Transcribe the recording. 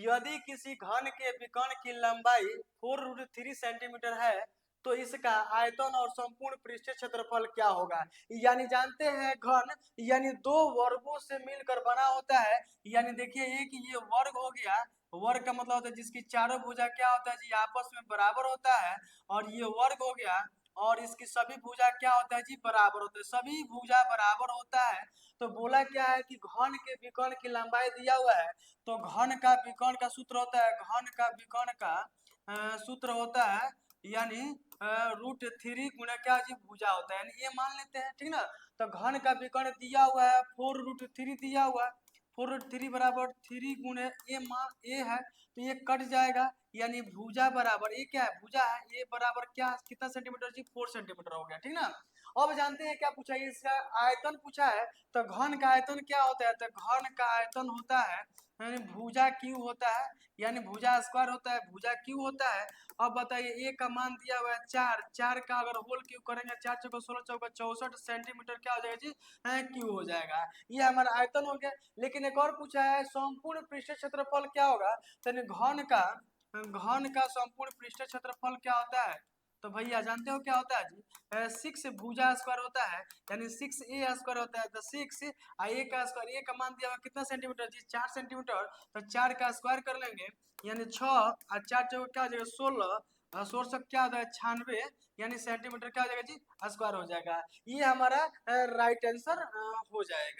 यदि किसी घन के विकर्ण की लंबाई 4√3 सेंटीमीटर है तो इसका आयतन और संपूर्ण पृष्ठीय क्षेत्रफल क्या होगा। यानी जानते हैं घन यानी दो वर्गों से मिलकर बना होता है। यानी देखिए एक ये वर्ग हो गया, वर्ग का मतलब होता है जिसकी चारों भुजा क्या होता है जी आपस में बराबर होता है, और ये वर्ग हो गया और इसकी सभी भुजा क्या होता है जी बराबर होता है, सभी भुजा बराबर होता है। तो बोला क्या है कि घन के विकर्ण की लंबाई दिया हुआ है, तो घन का विकर्ण का सूत्र होता है, घन का विकर्ण का सूत्र होता है यानी √3 गुणा क्या जी भुजा होता है, यानी ये मान लेते हैं ठीक ना। तो घन का विकर्ण दिया हुआ है 4√3 दिया हुआ है, 4√3 बराबर 3 गुणे ए मान ए है, तो ये कट जाएगा यानी भुजा बराबर ये क्या है भुजा है, ये बराबर क्या कितना सेंटीमीटर जी 4 सेंटीमीटर हो गया ठीक ना। अब जानते हैं क्या पूछा है, इसका आयतन पूछा है। तो घन का आयतन क्या होता है, तो घन का आयतन होता है यानी भुजा क्यू होता है, यानी भुजा स्क्वायर होता है, भुजा क्यू होता है। अब बताइए ए का मान दिया हुआ है 4, 4 का अगर होल क्यू करेंगे 4 चौका 16 चौका 64 सेंटीमीटर क्या हो जाएगा जी क्यू हो जाएगा। ये हमारा आयतन हो गया। लेकिन एक और पूछा है संपूर्ण पृष्ठीय क्षेत्रफल क्या होगा, तो घन का संपूर्ण पृष्ठीय क्षेत्रफल क्या होता है। तो भैया जानते हो क्या होता है जी 6 भुजा स्क्वायर होता है यानी 6a स्क्वायर होता है। तो 6 ए का स्क्वायर, ए का मान दिया हुआ कितना सेंटीमीटर जी 4 सेंटीमीटर, तो 4 का स्क्वायर कर लेंगे यानी 6 और 4 चौका क्या हो जाएगा 16, 16 से क्या हो जाएगा 96 यानी सेंटीमीटर क्या हो जाएगा जी स्क्वायर हो जाएगा। ये हमारा राइट आंसर हो जाएगा।